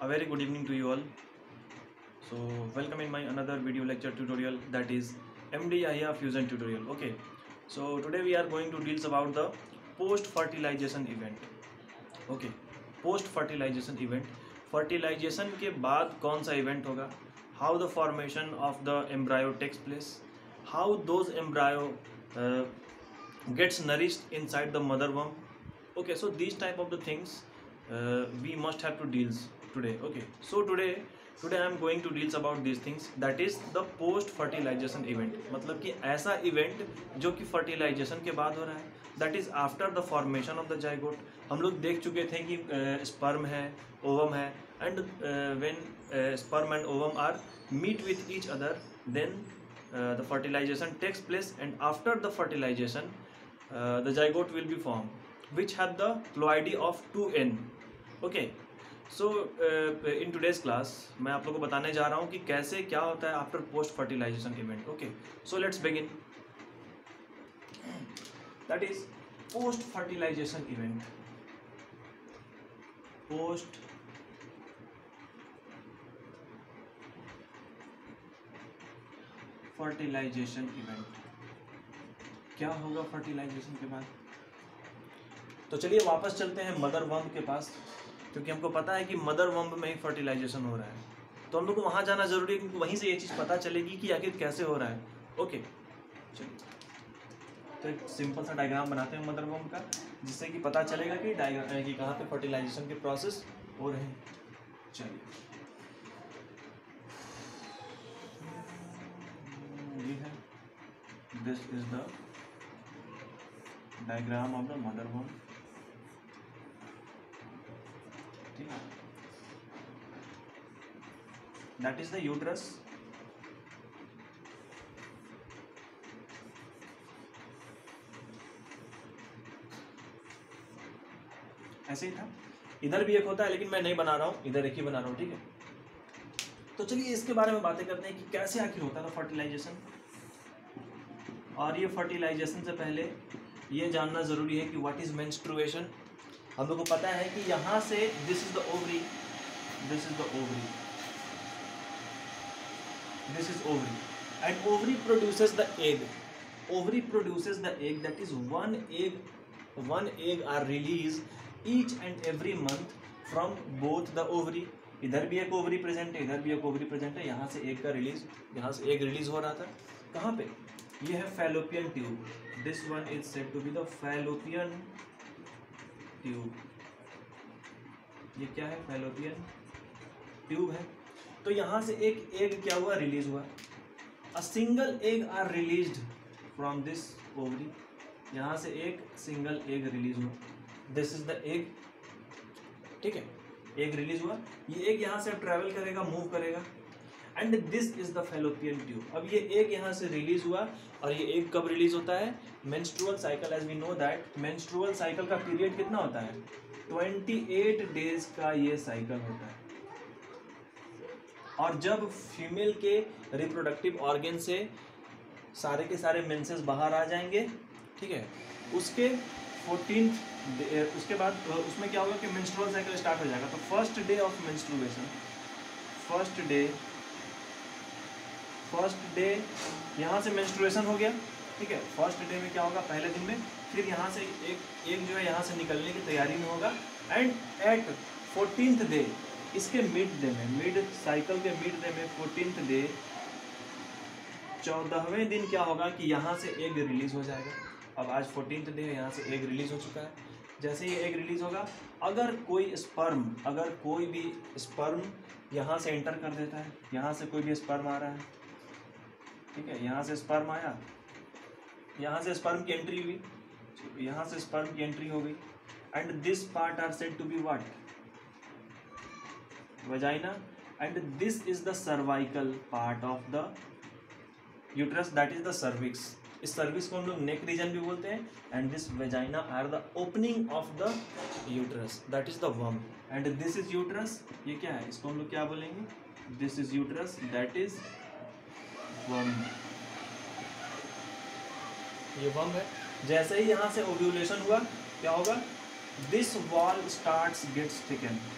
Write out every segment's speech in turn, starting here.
A very good evening to you all. So welcome in my another video lecture tutorial, that is MD fusion tutorial. Okay, so today we are going to deal about the post fertilization event. Okay, post fertilization event, fertilization के बाद कौन सा event होगा, how the formation of the embryo takes place, how those embryo uh, gets nourished inside the mother womb. Okay, so these type of the things we must have to deals today. Okay, so today I am going to deals about these things, that is the post fertilization event. मतलब कि ऐसा event जो कि fertilization के बाद हो रहा है, that is after the formation of the zygote. हम लोग देख चुके थे कि sperm है, ovum है, and when sperm and ovum are meet with each other, then the fertilization takes place, and after the fertilization the zygote will be formed, which have the ploidy of 2n. Okay, so in today's class मैं आप लोगों को बताने जा रहा हूँ कि कैसे क्या होता है after post fertilisation event. Okay, so let's begin. That is post fertilisation event. Post fertilisation event क्या होगा फर्टिलाइजेशन के बाद. तो चलिए वापस चलते हैं मदर वम्ब के पास, क्योंकि हमको पता है कि मदर वम्ब में ही फर्टिलाइजेशन हो रहा है, तो हम लोग को वहाँ जाना जरूरी है, क्योंकि वहीं से ये चीज़ पता चलेगी कि आखिर कैसे हो रहा है. ओके, चलिए तो एक सिंपल सा डायग्राम बनाते हैं मदर वम्ब का, जिससे कि पता चलेगा कि डायग्राम कि कहाँ पे फर्टिलाइजेशन के प्रोसेस हो रहे हैं. चलिए, ये है, this is the diagram of the mother womb. That is the uterus. ऐसे ही था, इधर भी एक होता है, लेकिन मैं नहीं बना रहा हूँ, इधर एक ही बना रहा हूँ. ठीक है, तो चलिए इसके बारे में बातें करते हैं कि कैसे आखिर होता था फर्टिलाइजेशन. और ये फर्टिलाइजेशन से पहले ये जानना जरूरी है कि व्हाट इज मेंस्ट्रुएशन. हम लोग को पता है कि यहाँ से this is the ovary, this is the ovary, this is ovary, and ovary produces the egg. Ovary produces the egg, that is one egg are released each and every month from both the ovary. इधर भी एक ovary present है, इधर भी एक ovary present है. यहाँ से एग का रिलीज, यहाँ से एग रिलीज हो रहा था. कहाँ पे? ये है Fallopian tube. This one is said to be the fallopian tube. ये क्या है? फैलोपियन ट्यूब है. तो यहाँ से एक एग क्या हुआ? रिलीज हुआ. A single egg are released from this ovary. यहाँ से एक सिंगल एग रिलीज हुआ. This is the egg. ठीक है, एग रिलीज हुआ. ये एग यहाँ से ट्रैवल करेगा, मूव करेगा, and this is the fallopian tube. अब ये एग यहाँ से रिलीज हुआ, और ये एग कब रिलीज होता है? Menstrual cycle, as we know that menstrual cycle का पीरियड कितना होता है? 28 डेज का ये साइकिल होता है. और जब फीमेल के रिप्रोडक्टिव ऑर्गन से सारे के सारे मेंसेस बाहर आ जाएंगे, ठीक है, उसके 14th उसके बाद उसमें क्या होगा कि मेंस्ट्रुअल साइकिल स्टार्ट हो जाएगा. तो first day of menstruation, first day यहाँ से मेंस्ट्रुएशन हो गया. ठीक है, फर्स्ट डे में क्या होगा? पहले दिन में फिर यहाँ से एक जो है यहाँ से निकलने की तैयारी में होगा, एंड एट 14th डे, इसके मिड डे में, मिड साइकिल के मिड डे में 14th डे, 14वें दिन क्या होगा कि यहाँ से एग रिलीज हो जाएगा. अब आज 14th डे है, यहाँ से एग रिलीज हो चुका है. जैसे ये एग रिलीज होगा, अगर कोई भी स्पर्म यहाँ से एंटर कर देता है, यहाँ से कोई भी स्पर्म आ रहा है, ठीक है, यहाँ से स्पर्म आया, यहाँ से स्पर्म की एंट्री हुई, यहाँ से स्पर्म की एंट्री हो गई, and this part are said to be what? vagina, and this is the cervical part of the uterus, that is the cervix. इस cervix को हम लोग neck region भी बोलते हैं, and this vagina are the opening of the uterus, that is the womb, and this is uterus. ये क्या है? इसको हम लोग क्या बोलेंगे? This is uterus, that is womb. ये womb है. जैसे ही यहाँ से ovulation हुआ, क्या होगा? This wall starts gets thickened.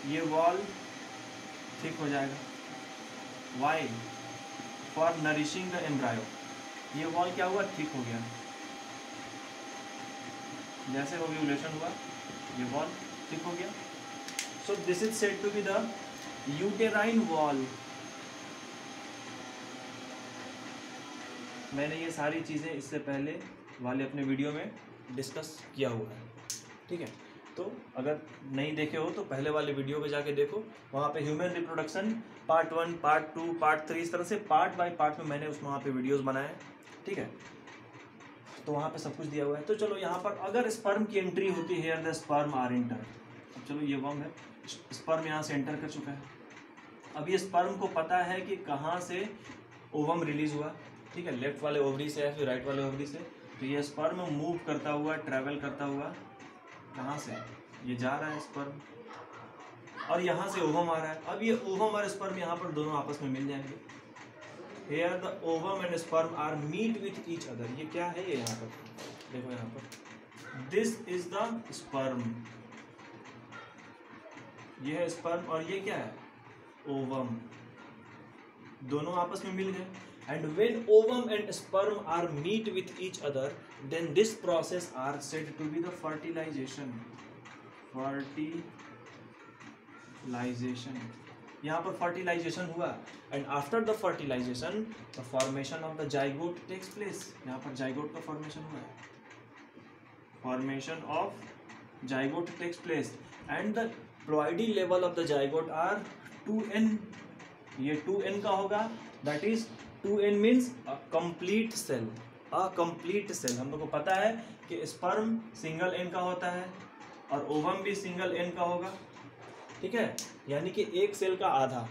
ये वॉल थिक हो जाएगा। Why? For nourishing the embryo. ये वॉल क्या हुआ? थिक हो गया। जैसे ओव्यूलेशन हुआ ये वॉल थिक हो गया। So this is said to be the uterine wall. मैंने ये सारी चीज़ें इससे पहले वाले अपने वीडियो में डिस्कस किया हुआ है, ठीक है। तो अगर नहीं देखे हो तो पहले वाले वीडियो पे जाके देखो, वहाँ पे human reproduction part 1, part 2, part 3, इस तरह से पार्ट बाय पार्ट में मैंने उस वहाँ पे वीडियोस बनाए, ठीक है। तो वहाँ पे सब कुछ दिया हुआ है। तो चलो यहाँ पर अगर स्पर्म की एंट्री होती है, here the sperm are enter. अब चलो ये वर्म है, स्पर्म यहाँ से एंटर कर चुका है। अब ये स्पर्म को पता है कि कहाँ से ओवम रिलीज हुआ, ठीक है, लेफ्ट वाले ओवरी से या फिर राइट वाले ओवरी से। तो ये स्पर्म मूव करता हुआ, ट्रैवल करता हुआ कहाँ से, ये जा रहा है स्पर्म, और यहाँ से ओवम आ रहा है। अब ये ओवम और स्पर्म यहाँ पर दोनों आपस में मिल जाएंगे। Here the ovum and sperm are meet with each other। ये क्या है? ये यहाँ पर देखो, यहाँ पर this is the sperm, ये है स्पर्म और ये क्या है? ओवम। दोनों आपस में मिल गए। And when ovum and sperm are meet with each other, then this process are said to be the fertilization। fertilization, यहाँ पर fertilization हुआ, and after the fertilization the formation of the zygote takes place। यहाँ पर zygote का formation हुआ है, formation of zygote takes place, and the ploidy level of the zygote are 2n। ये 2n का होगा, that is 2n means a complete cell। a complete cell, हम लोग को पता है कि स्पर्म सिंगल n का होता है और ओवम भी सिंगल n का होगा, ठीक है। यानी कि एक सेल का आधा,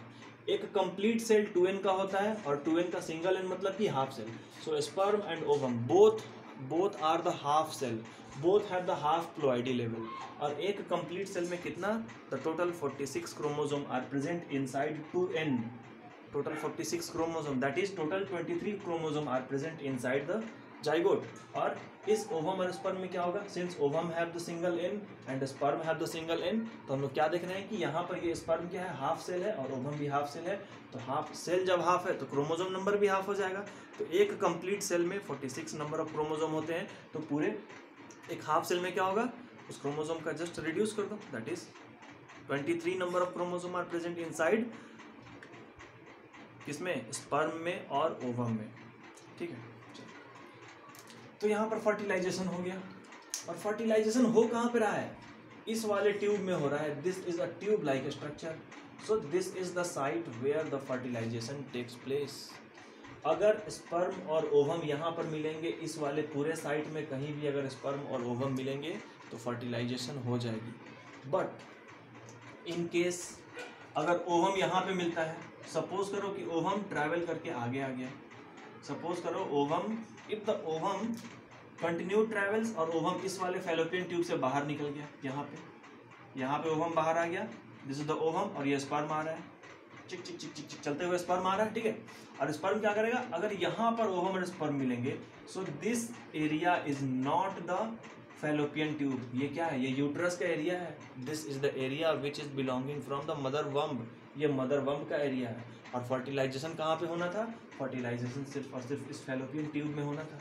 एक कंप्लीट सेल 2n का होता है और 2n का सिंगल n मतलब कि half cell. So sperm and ovum both are the half cell, both have the half ploidy level. और एक कंप्लीट सेल में कितना? The total 46 chromosome are present inside 2n। total 46 chromosome, that is total 23 chromosome are present inside the zygote। और इस ovum और sperm में क्या होगा? Since ovum have the single n and sperm have the single n, तो हम लोग क्या देख रहे हैं कि यहाँ पर ये स्पर्म क्या है? हाफ सेल है और ओवम भी हाफ सेल है। तो हाफ सेल जब हाफ है तो क्रोमोसोम नंबर भी हाफ हो जाएगा। तो एक कंप्लीट सेल में 46 नंबर ऑफ क्रोमोसोम होते हैं, तो पूरे एक हाफ सेल में क्या होगा? उस क्रोमोसोम का जस्ट रिड्यूस कर दो, that is 23 number of chromosome are present inside किसमें? स्पर्म में और ओवम में, ठीक है। तो यहाँ पर फर्टिलाइजेशन हो गया, और फर्टिलाइजेशन हो कहाँ पे रहा है? इस वाले ट्यूब में हो रहा है। This is a tube like structure, so this is the site where the fertilisation takes place. अगर स्पर्म और ओवम यहाँ पर मिलेंगे, इस वाले पूरे साइट में कहीं भी अगर स्पर्म और ओवम मिलेंगे तो फर्टिलाइजेशन हो जाएगी। बट इन केस अगर ओवम यहाँ पे मिलता है, सपोज करो कि ओवम ट्रैवल करके आगे आ गया, सपोज करो ovum, if the ovum continue travels और ओवम इस वाले फैलोपियन ट्यूब से बाहर निकल गया, यहाँ पे ओवम बाहर आ गया, दिस इज द ओवम, और ये स्पर्म आ रहा है, चिक चिक चिक चिक चिक चलते हुए स्पर्म आ रहा है, ठीक है। और स्पर्म क्या करेगा? अगर यहाँ पर ओवम और स्पर्म मिलेंगे, so this area is not the fallopian tube. ये क्या है? ये यूट्रस का एरिया है। This is the area which is belonging from the mother womb. ये मदर वम्ब का एरिया है। और फर्टिलाइजेशन कहाँ पे होना था? फर्टिलाइजेशन सिर्फ और सिर्फ इस फैलोपियन ट्यूब में होना था।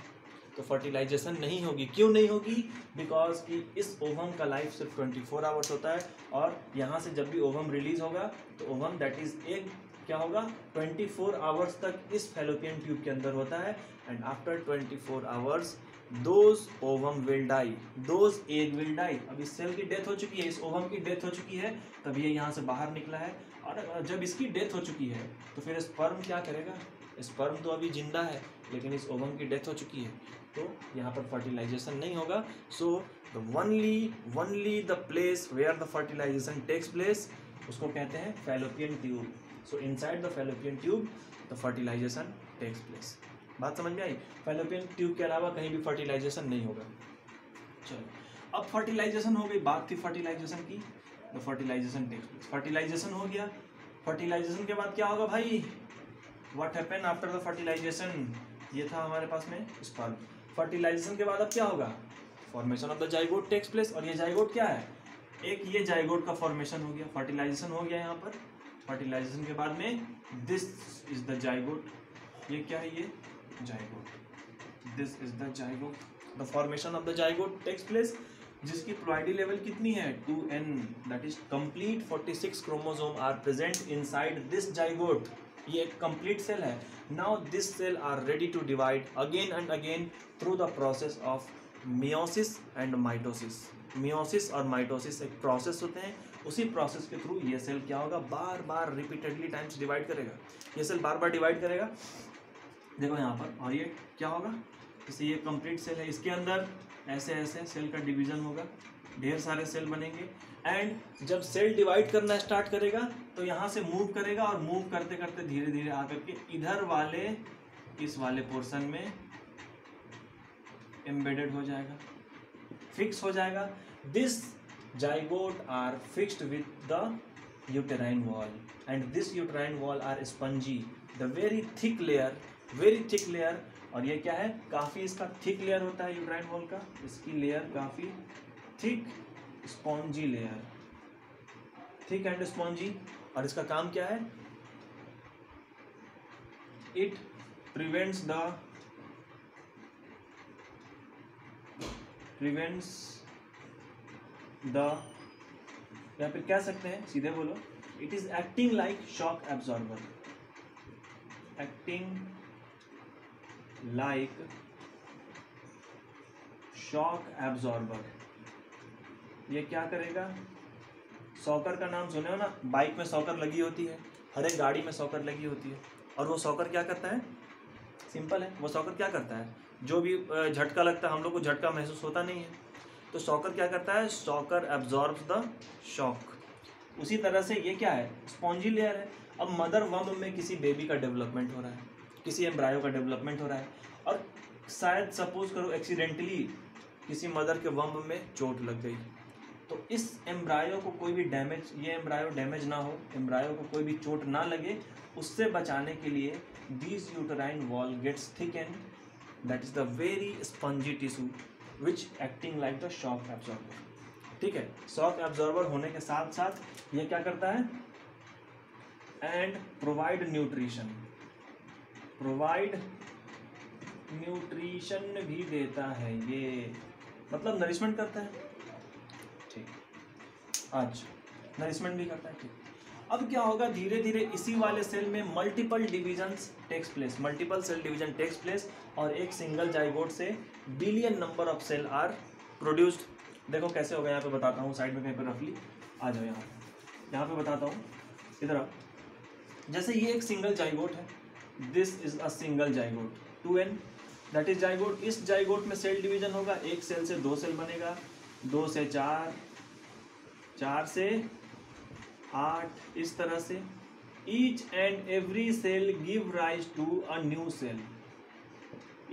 तो फर्टिलाइजेशन नहीं होगी। क्यों नहीं होगी? बिकॉज कि इस ओवम का लाइफ सिर्फ 24 आवर्स होता है, और यहाँ से जब भी ओवम रिलीज होगा तो ओवम दैट इज एग क्या होगा? 24 आवर्स तक इस फैलोपियन ट्यूब के अंदर होता है, and after 24 hours those ovum will die, those egg will die. अब इस सेल की डेथ हो चुकी है, इस ओवम की डेथ हो चुकी है, तब ये यहाँ से बाहर निकला है। और जब इसकी डेथ हो चुकी है तो फिर स्पर्म क्या करेगा? स्पर्म तो अभी जिंदा है, लेकिन इस ओवम की डेथ हो चुकी है, तो यहाँ पर फर्टिलाइजेशन नहीं होगा। So the only the place where the fertilisation takes place, उसको कहते हैं Fallopian tube. So inside the fallopian tube the fertilisation takes place. बात समझ में आई? फैलोपियन ट्यूब के अलावा कहीं भी फर्टिलाइजेशन नहीं होगा। चलो, अब फर्टिलाइजेशन हो गई, बात थी फर्टिलाइजेशन की, तो फर्टिलाइजेशन टेक्स प्लेस। फर्टिलाइजेशन हो गया, फर्टिलाइजेशन के बाद क्या होगा भाई? What happen after the fertilisation? ये था हमारे पास में स्पर्म। फर्टिलाइजेशन के बाद अब क्या होगा? Formation of the zygote takes place. और ये जाइगोट क्या है? एक ये जाइगोट का फॉर्मेशन हो गया, फर्टिलाइजेशन हो गया यहाँ पर। फर्टिलाइजेशन के बाद में दिस इज द जाइगोट, ये क्या है, ये zygote, this is the zygote. The formation of the zygote takes place, जिसकी प्लॉइडी लेवल कितनी है 2n, that is complete 46 chromosome are present inside this zygote. ये एक कंप्लीट सेल है। Now this cell are ready to divide again and again through the process of meiosis and mitosis. Meiosis और mitosis एक process होते हैं, उसी process के through ये सेल क्या होगा, बार बार रिपीटेडली टाइम्स डिवाइड करेगा। ये सेल बार बार डिवाइड करेगा, देखो यहाँ पर, और ये क्या होगा, जैसे ये कंप्लीट सेल है, इसके अंदर ऐसे ऐसे सेल का डिवीजन होगा, ढेर सारे सेल बनेंगे। एंड जब सेल डिवाइड करना स्टार्ट करेगा तो यहाँ से मूव करेगा, और मूव करते करते धीरे धीरे आकर के इधर वाले इस वाले पोर्शन में एम्बेडेड हो जाएगा, फिक्स हो जाएगा। This zygote are fixed with the uterine wall, and this uterine wall are spongy, the very thick layer. और ये क्या है, काफ़ी इसका थिक लेयर होता है यूटेराइन वॉल का, इसकी लेयर काफ़ी thick spongy layer, thick and spongy. और इसका काम क्या है, इट प्रिवेंट्स द या फिर कह सकते हैं, सीधे बोलो, it is acting like shock absorber, acting like shock absorber. ये क्या करेगा, सॉकर का नाम सुने हो ना, बाइक में सॉकर लगी होती है, हर एक गाड़ी में सॉकर लगी होती है। और वो सॉकर क्या करता है, सिंपल है, वो सॉकर क्या करता है, जो भी झटका लगता है, हम लोग को झटका महसूस होता नहीं है, तो सॉकर क्या करता है, सॉकर एब्जॉर्ब्स द शॉक। उसी तरह से ये क्या है, स्पॉन्जी लेयर है। अब मदर वम्ब में किसी बेबी का डेवलपमेंट हो रहा है, किसी एम्ब्रायो का डेवलपमेंट हो रहा है, और शायद सपोज करो एक्सीडेंटली किसी मदर के वम्ब में चोट लग गई, तो इस एम्ब्रायो को कोई भी डैमेज, ये एम्ब्रायो डैमेज ना हो, एम्ब्रायो को कोई भी चोट ना लगे, उससे बचाने के लिए this uterine wall gets thickened, that is the very spongy tissue which acting like the shock absorber. ठीक है, शॉक एब्जॉर्बर होने के साथ साथ ये क्या करता है, एंड प्रोवाइड न्यूट्रिशन भी देता है, ये मतलब नरिशमेंट करता है। ठीक, आज नरिशमेंट भी करता है। ठीक, अब क्या होगा, धीरे धीरे इसी वाले सेल में multiple divisions takes place, multiple cell division takes place, और एक सिंगल जाइगोट से billion number of cell are produced. देखो कैसे होगा, यहाँ पे बताता हूँ, साइड में कहीं पर रफली आ जाओ, यहाँ पे बताता हूँ, इधर आओ। जैसे ये एक सिंगल जाइगोट है, this is a single zygote 2n, that is zygote. इस जाइगोट में सेल डिवीजन होगा, एक सेल से 2 सेल बनेगा, 2 से 4, 4 से 8, इस तरह से। Each and every cell give rise to a new cell,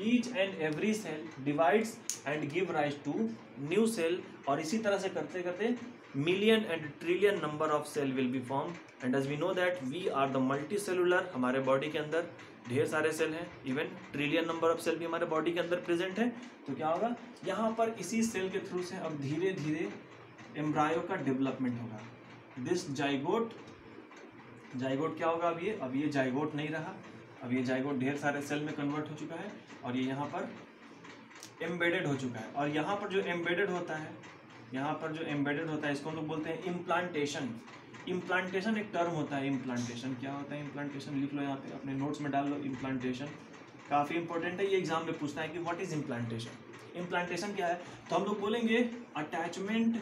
each and every cell divides and give rise to new cell. और इसी तरह से करते करते million and trillion number of cell will be form. And as we know that we are the multicellular, हमारे body के अंदर ढेर सारे सेल हैं, even trillion number of cell भी हमारे बॉडी के अंदर प्रेजेंट है। तो क्या होगा, यहाँ पर इसी सेल के थ्रू से अब धीरे धीरे एम्ब्रायो का डेवलपमेंट होगा। दिस जाइगोट क्या होगा, अब ये जाइगोट नहीं रहा, अब ये जाइगोट ढेर सारे सेल में कन्वर्ट हो चुका है, और ये यहाँ पर एम्बेडेड हो चुका है। और यहाँ पर जो एम्बेडेड होता है, इसको हम लोग बोलते हैं इम्प्लांटेशन। इम्प्लांटेशन एक टर्म होता है, इम्प्लांटेशन क्या होता है, इम्प्लांटेशन लिख लो यहाँ पे, अपने नोट्स में डाल लो। इम्प्लांटेशन काफ़ी इंपॉर्टेंट है, ये एग्जाम में पूछता है कि व्हाट इज इम्प्लांटेशन। इम्प्लांटेशन क्या है, तो हम लोग बोलेंगे attachment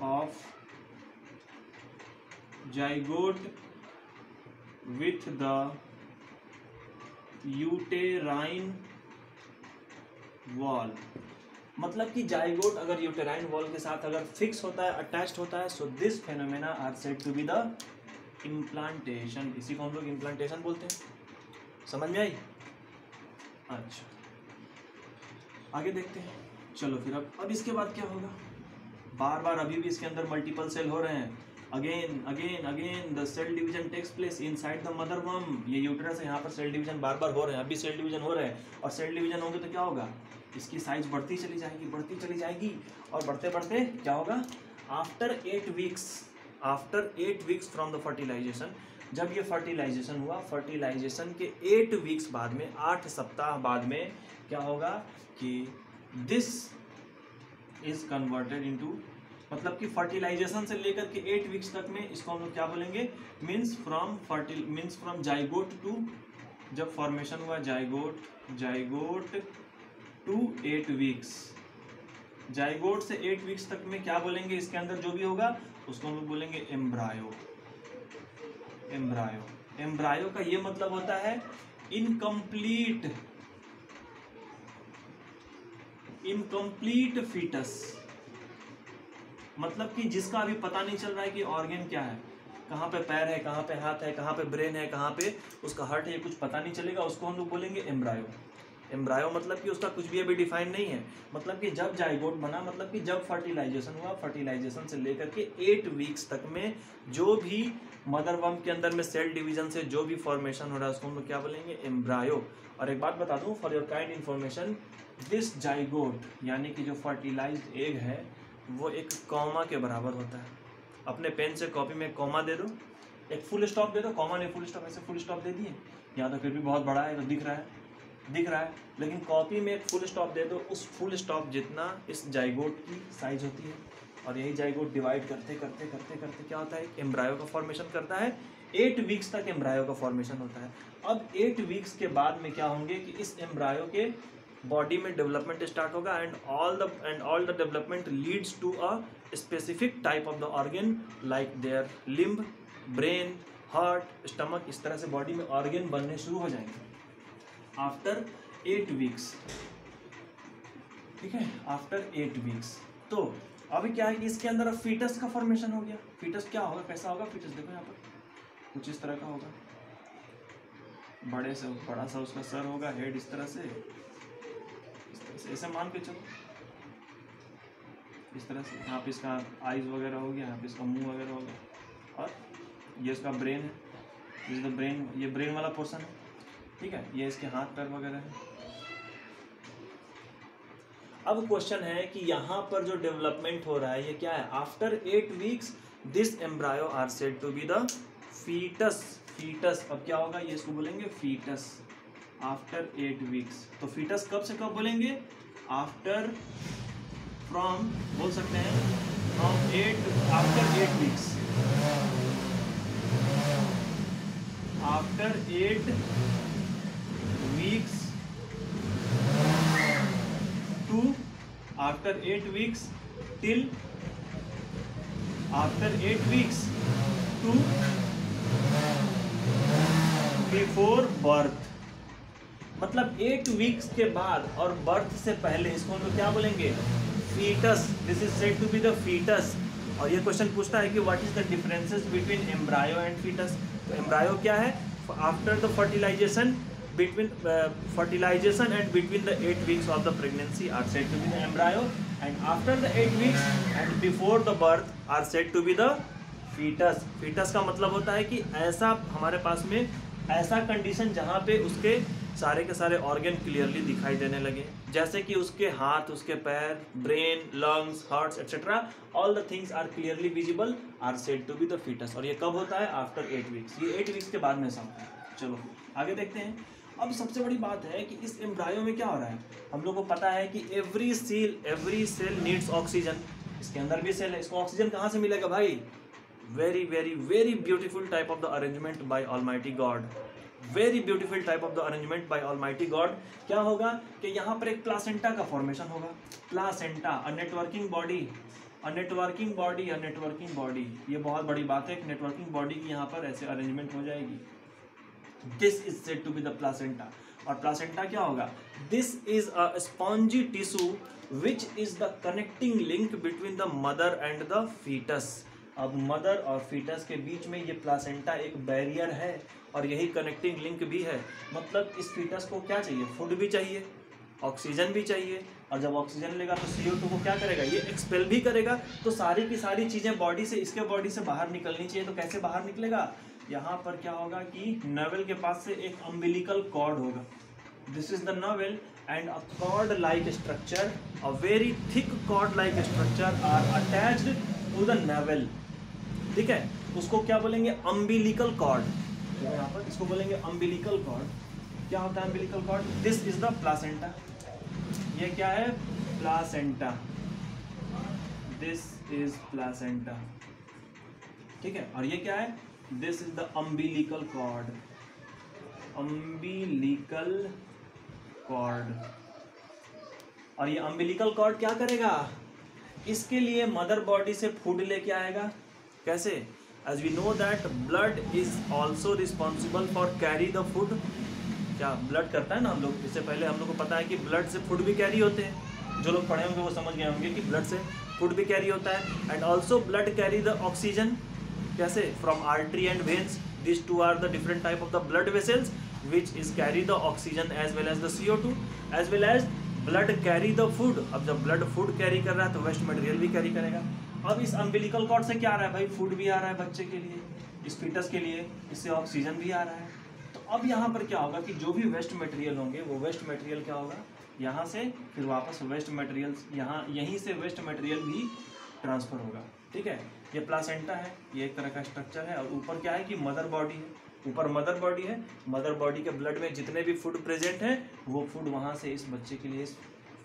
of zygote with the uterine wall. मतलब कि जाइगोट अगर यूटेराइन वॉल के साथ अगर फिक्स होता है, अटैच्ड होता है, so this phenomena are said to be the implantation. इसी को हम लोग इम्प्लांटेशन बोलते हैं। समझ में आई? अच्छा, आगे देखते हैं। चलो फिर अब इसके बाद क्या होगा, बार बार अभी भी इसके अंदर मल्टीपल सेल हो रहे हैं, again the cell division takes place inside the mother वर्म। ये यूटेरस है, यहाँ पर सेल डिवीजन बार बार हो रहे हैं, अभी सेल डिवीजन हो रहे हैं, और सेल डिवीजन होंगे तो क्या होगा, इसकी साइज बढ़ती चली जाएगी और बढ़ते बढ़ते क्या होगा, after 8 weeks from the fertilisation, जब ये फर्टिलाइजेशन हुआ, फर्टिलाइजेशन के 8 वीक्स बाद में, 8 सप्ताह बाद में क्या होगा कि दिस इज कन्वर्टेड इनटू, मतलब कि फर्टिलाइजेशन से लेकर के 8 वीक्स तक में इसको हम लोग क्या बोलेंगे, मीन्स फ्रॉम जाइगोट टू, जब फॉर्मेशन हुआ जाइगोट टू 8 वीक्स, जाइगोट से 8 वीक्स तक में क्या बोलेंगे, इसके अंदर जो भी होगा उसको हम लोग बोलेंगे एम्ब्रायो। एम्ब्रायो का ये मतलब होता है इनकम्प्लीट फीटस, मतलब कि जिसका अभी पता नहीं चल रहा है कि ऑर्गन क्या है, कहाँ पे पैर है, कहाँ पे हाथ है, कहाँ पे ब्रेन है, कहाँ पे उसका हार्ट है, कुछ पता नहीं चलेगा, उसको हम लोग बोलेंगे एम्ब्रायो। एम्ब्रायो मतलब कि उसका कुछ भी अभी डिफाइन नहीं है, मतलब कि जब जाइगोट बना, मतलब कि जब फर्टिलाइजेशन हुआ, फर्टिलाइजेशन से लेकर के 8 वीक्स तक में जो भी मदर वर्म के अंदर में सेल डिवीजन से जो भी फॉर्मेशन हो रहा है उसको हम लोग क्या बोलेंगे, एम्ब्रायो। और एक बात बता दूं for your kind information, this zygote यानी कि जो फर्टिलाइज्ड एग है वो एक कॉमा के बराबर होता है। अपने पेन से कॉपी में कॉमा दे दो, एक फुल स्टॉप दे दो, कॉमा नहीं फुल स्टॉप, ऐसे फुल स्टॉप दे दिए, या तो फिर भी बहुत बड़ा है तो दिख रहा है, लेकिन कॉपी में एक फुल स्टॉप दे दो, उस फुल स्टॉप जितना इस जाइगोट की साइज होती है। और यही जाइगोट डिवाइड करते करते करते करते क्या होता है, एम्ब्रायो का फॉर्मेशन करता है। 8 वीक्स तक एम्ब्रायो का फॉर्मेशन होता है। अब 8 वीक्स के बाद में क्या होंगे कि इस एम्ब्रायो के बॉडी में डेवलपमेंट स्टार्ट होगा, and all the development leads to a specific type of the organ like their limb, brain, heart, stomach, इस तरह से बॉडी में ऑर्गन बनने शुरू हो जाएंगे आफ्टर 8 वीक्स। ठीक है, आफ्टर 8 वीक्स। तो अभी क्या है कि इसके अंदर अब फीटस का फॉर्मेशन हो गया। फीटस क्या होगा, कैसा होगा फीटस, देखो यहाँ पर कुछ इस तरह का होगा, बड़ा सा उसका सर होगा, हेड इस तरह से ऐसे मान के चलो, इस तरह से। यहाँ पे इसका आईज वगैरह हो गया, यहाँ पे इसका मुंह वगैरह हो गया, और ये इसका ब्रेन है, दिस द ब्रेन, ये ब्रेन वाला पोर्शन है। ठीक है, ये इसके हाथ पैर वगैरह है। अब क्वेश्चन है कि यहाँ पर जो डेवलपमेंट हो रहा है ये क्या है, after 8 weeks this embryo are said to be the foetus. Foetus अब क्या होगा, ये इसको बोलेंगे फीटस आफ्टर 8 वीक्स। तो फीटस कब से कब बोलेंगे, आफ्टर फ्रॉम, बोल सकते हैं from 8, after 8 weeks, after 8 weeks to, after 8 weeks till, after 8 weeks to before birth. मतलब 8 वीक्स के बाद और बर्थ से पहले इसको हम लोग क्या बोलेंगे, foetus. This is said to be the foetus. और ये क्वेश्चन पूछता है कि what is the differences between embryo and foetus. तो एम्ब्रायो क्या है, after the fertilisation, between fertilization and between the 8 weeks of the pregnancy are said to be the embryo, and after the 8 weeks and before the birth are said to be the fetus. fetus का मतलब होता है कि ऐसा हमारे पास में ऐसा condition जहाँ पे उसके सारे के सारे ऑर्गन क्लियरली दिखाई देने लगे, जैसे कि उसके हाथ, उसके पैर, brain, lungs, hearts etcetera, all the things are clearly visible, are said to be the foetus. और ये कब होता है, आफ्टर 8 वीक्स। ये 8 वीक्स के बाद में ऐसा होता है। चलो आगे देखते हैं। अब सबसे बड़ी बात है कि इस एम्ब्रायो में क्या हो रहा है। हम लोग को पता है कि एवरी सेल नीड्स ऑक्सीजन। इसके अंदर भी सेल है, इसको ऑक्सीजन कहाँ से मिलेगा भाई, very very very beautiful type of the arrangement bye almighty God. Very beautiful type of the arrangement bye almighty God. क्या होगा कि यहाँ पर एक प्लासेंटा का फॉर्मेशन होगा। Placenta, a networking body, a networking body, a networking body. ये बहुत बड़ी बात है कि नेटवर्किंग बॉडी की यहाँ पर ऐसे अरेंजमेंट हो जाएगी। This is said to be the placenta. और प्लासेंटा क्या होगा, this is a spongy tissue which is the connecting link between the mother and the foetus. अब मदर और फीटस के बीच में ये प्लासेंटा एक बैरियर है और यही कनेक्टिंग लिंक भी है। मतलब इस फीटस को क्या चाहिए, फूड भी चाहिए, ऑक्सीजन भी चाहिए, और जब ऑक्सीजन लेगा तो CO2 को क्या करेगा, ये एक्सपेल भी करेगा। तो सारी की सारी चीज़ें बॉडी से, इसके बॉडी से बाहर निकलनी चाहिए। तो कैसे बाहर निकलेगा, यहाँ पर क्या होगा कि नवेल के पास से एक अम्बिलिकल कॉर्ड होगा। This is the navel, and a cord-like structure, a very thick cord-like structure are attached to the navel. ठीक है, उसको क्या बोलेंगे? Umbilical cord. यहाँ पर इसको बोलेंगे अम्बिलिकल कॉर्ड। क्या होता है umbilical cord? This is the placenta. ये क्या है? प्लासेंटा। This is placenta. ठीक है, और ये क्या है? This is the umbilical cord. Umbilical cord. और ये अम्बिलिकल कॉर्ड क्या करेगा? इसके लिए मदर बॉडी से फूड लेके आएगा। कैसे? As we know that blood is also responsible for carry the food. क्या ब्लड करता है ना हम लोग? इससे पहले हम लोग को पता है कि ब्लड से फूड भी कैरी होते हैं। जो लोग पढ़े होंगे वो समझ गए होंगे कि ब्लड से फूड भी कैरी होता है। And also blood carry the oxygen. कैसे? From artery and veins. This two are the different type of the blood vessels which is carry the oxygen as well as the CO2 as well as blood carry the food। अब जब blood food carry कर रहा है तो waste material भी carry करेगा। अब इस अम्बिलिकल कॉर्ड से क्या आ रहा है भाई? फूड भी आ रहा है बच्चे के लिए, इस फीटस के लिए, इससे ऑक्सीजन भी आ रहा है। तो अब यहाँ पर क्या होगा कि जो भी वेस्ट मटेरियल होंगे वो वेस्ट मटेरियल क्या होगा? यहाँ से फिर वापस वेस्ट मटेरियल यहीं से वेस्ट मटेरियल भी ट्रांसफर होगा। ठीक है, ये प्लासेंटा है, ये एक तरह का स्ट्रक्चर है। और ऊपर क्या है कि मदर बॉडी है। ऊपर मदर बॉडी है। मदर बॉडी के ब्लड में जितने भी फूड प्रेजेंट है वो फूड वहाँ से इस बच्चे के लिए, इस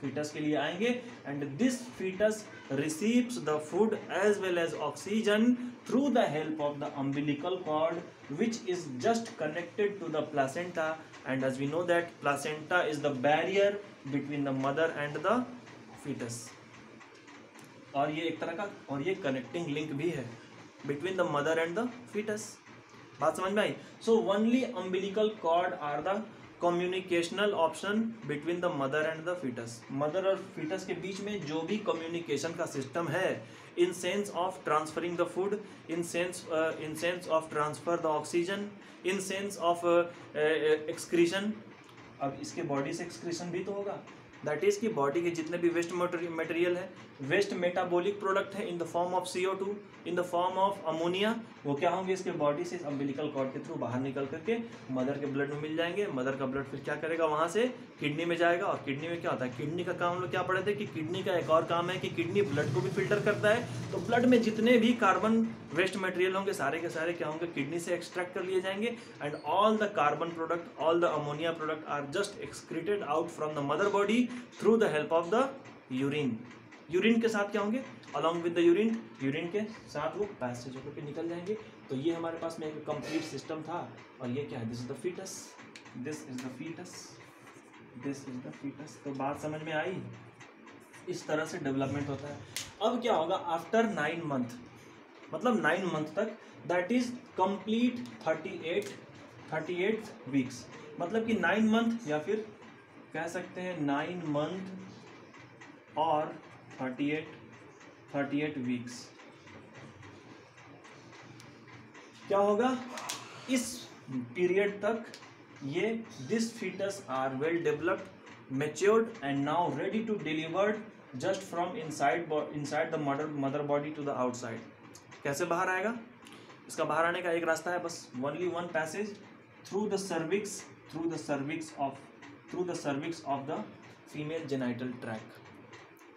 फीटस के लिए आएंगे। And this foetus receives the food as well as oxygen through the help of the umbilical cord which is just connected to the placenta. And as we know that placenta is the barrier between the mother and the foetus. और ये एक तरह का, और ये connecting link भी है between the mother and the foetus. बात समझ में आई? So only umbilical cord are the communicational option between the mother and the foetus. Mother और फीटस के बीच में जो भी कम्युनिकेशन का सिस्टम है, in sense of transferring the food, in sense of transfer the oxygen, in sense of excretion. अब इसके बॉडी से एक्सक्रीशन भी तो होगा। दैट इज कि बॉडी के जितने भी वेस्ट मटेरियल है, वेस्ट मेटाबॉलिक प्रोडक्ट है in the form of CO2, in the form of ammonia, वो क्या होंगे? इसके बॉडी से अम्बिलिकल कॉर्ड के थ्रू बाहर निकल करके मदर के ब्लड में मिल जाएंगे। मदर का ब्लड फिर क्या करेगा? वहाँ से किडनी में जाएगा। और किडनी में क्या होता है? किडनी का काम हम लोग क्या पढ़े थे कि किडनी का एक और काम है कि किडनी ब्लड को भी फिल्टर करता है। तो ब्लड में जितने भी कार्बन वेस्ट मटेरियल होंगे सारे के सारे क्या होंगे? किडनी से एक्सट्रैक्ट कर लिए जाएंगे। And all the carbon product, all the ammonia product are just excreted out from the mother body through the help of the urine. Urine के साथ क्या होंगे? Along with the urine, urine के साथ वो पैसेज होकर के निकल जाएंगे। तो ये हमारे पास में एक कंप्लीट सिस्टम था। और ये क्या है? This is the foetus, this is the foetus, this is the foetus. तो बात समझ में आई? इस तरह से डेवलपमेंट होता है। अब क्या होगा? आफ्टर 9 मंथ, मतलब 9 मंथ तक, दैट इज कंप्लीट 38 वीक्स। मतलब कि 9 मंथ या फिर कह सकते हैं 9 मंथ और 38 वीक्स। क्या होगा? इस पीरियड तक ये this foetus are well developed, matured and now ready to delivered just from inside the mother body to the outside. कैसे बाहर आएगा? इसका बाहर आने का एक रास्ता है बस, only one passage, through the cervix, through the cervix of the female genital tract,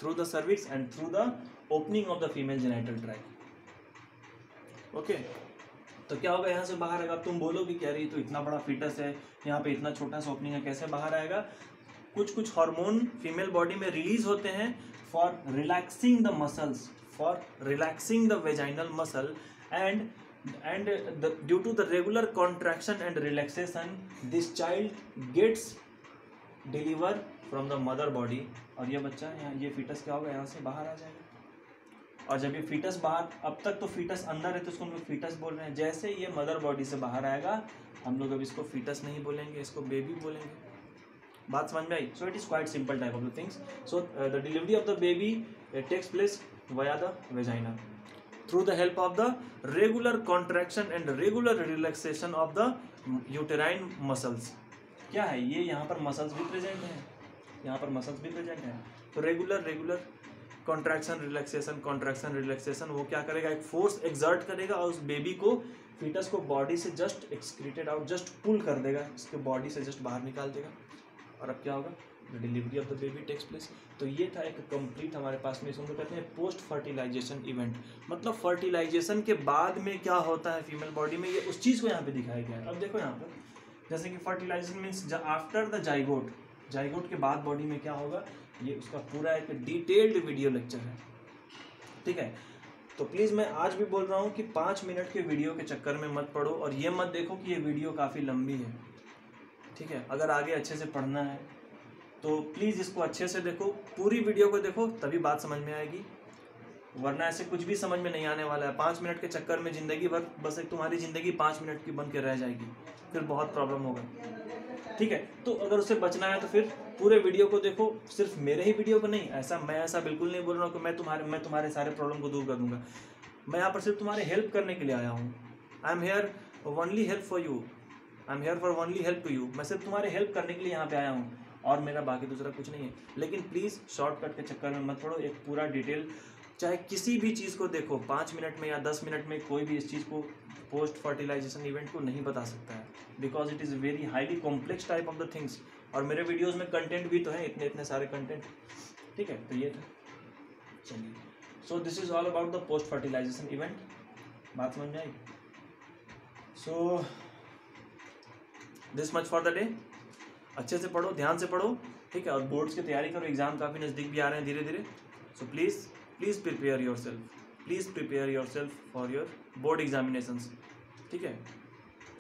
through the cervix and through the opening of the female genital tract. Okay, तो क्या होगा? यहाँ से बाहर आएगा। तुम बोलोगे कि अरे तो इतना बड़ा फीटस है, यहाँ पे इतना छोटा सा ओपनिंग है, कैसे बाहर आएगा? कुछ हार्मोन फीमेल बॉडी में रिलीज होते हैं for relaxing the muscles, for relaxing the vaginal muscle, and due to the regular contraction and relaxation this child gets delivered from the mother body। और ये बच्चा यहाँ, ये फीटस क्या होगा? यहाँ से बाहर आ जाएगा। और जब ये फीटस बाहर, अब तक तो फीटस अंदर है तो इसको हम लोग फीटस बोल रहे हैं। जैसे ये मदर बॉडी से बाहर आएगा हम लोग अब इसको फीटस नहीं बोलेंगे, इसको बेबी बोलेंगे। बात समझ में आई? So it is quite simple type of the things. So the delivery of the baby takes place via the vagina through the help of the regular contraction and regular relaxation of the uterine muscles। क्या है ये? यहाँ पर muscles भी present हैं, यहाँ पर muscles भी प्रेजेंट हैं। तो रेगुलर कॉन्ट्रैक्शन रिलैक्सेशन वो क्या करेगा? एक फोर्स एक्सर्ट करेगा और उस बेबी को, फीटस को बॉडी से just excreted out, just pull कर देगा, इसके बॉडी से जस्ट बाहर निकाल देगा। और अब क्या होगा? The delivery of the baby takes place. तो ये था एक कंप्लीट हमारे पास में, इसको कहते हैं पोस्ट फर्टिलाइजेशन इवेंट, मतलब फर्टिलाइजेशन के बाद में क्या होता है फीमेल बॉडी में, ये उस चीज़ को यहाँ पे दिखाया गया है। अब देखो यहाँ पर जैसे कि fertilisation means after the zygote, zygote के बाद बॉडी में क्या होगा, ये उसका पूरा एक डिटेल्ड वीडियो लेक्चर है, ठीक है। तो प्लीज़ मैं आज भी बोल रहा हूँ कि 5 मिनट के वीडियो के चक्कर में मत पड़ो, और ये मत देखो कि ये वीडियो काफ़ी लंबी है, ठीक है। अगर आगे अच्छे से पढ़ना है तो प्लीज़ इसको अच्छे से देखो, पूरी वीडियो को देखो, तभी बात समझ में आएगी, वरना ऐसे कुछ भी समझ में नहीं आने वाला है। 5 मिनट के चक्कर में ज़िंदगी भर बस एक तुम्हारी ज़िंदगी 5 मिनट की बन के रह जाएगी, फिर बहुत प्रॉब्लम होगा, ठीक है। तो अगर उससे बचना है तो फिर पूरे वीडियो को देखो, सिर्फ मेरे ही वीडियो को नहीं। मैं ऐसा बिल्कुल नहीं बोल रहा हूँ कि मैं तुम्हारे सारे प्रॉब्लम को दूर कर दूंगा। मैं यहाँ पर सिर्फ तुम्हारे हेल्प करने के लिए आया हूँ। I am here only help for you, I am here for only help to you. मैं सिर्फ तुम्हारे हेल्प करने के लिए यहाँ पे आया हूँ, और मेरा बाकी दूसरा कुछ नहीं है। लेकिन प्लीज़ शॉर्टकट के चक्कर में मत पड़ो, एक पूरा डिटेल, चाहे किसी भी चीज़ को देखो 5 मिनट में या 10 मिनट में, कोई भी इस चीज़ को पोस्ट फर्टिलाइजेशन इवेंट को नहीं बता सकता है, because it is very highly complex type of the things. और मेरे वीडियोज़ में कंटेंट भी तो है, इतने सारे कंटेंट, ठीक है। तो ये था, चलिए। So this is all about the post fertilisation event, बात समझ में आई। So this much for the day. अच्छे से पढ़ो, ध्यान से पढ़ो, ठीक है। और बोर्ड्स की तैयारी करो, एग्जाम काफ़ी नज़दीक भी आ रहे हैं धीरे धीरे। So please prepare your self, please prepare your self for your board examinations, ठीक है।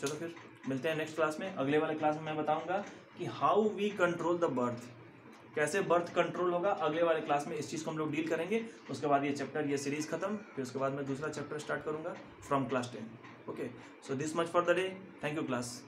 चलो फिर मिलते हैं नेक्स्ट क्लास में। अगले वाले क्लास में मैं बताऊंगा कि how we control the birth, कैसे बर्थ कंट्रोल होगा। अगले वाले क्लास में इस चीज़ को हम लोग डील करेंगे। उसके बाद ये चैप्टर, ये सीरीज़ खत्म, फिर उसके बाद मैं दूसरा चैप्टर स्टार्ट करूँगा from class 10। Okay, so this much for the day. Thank you class.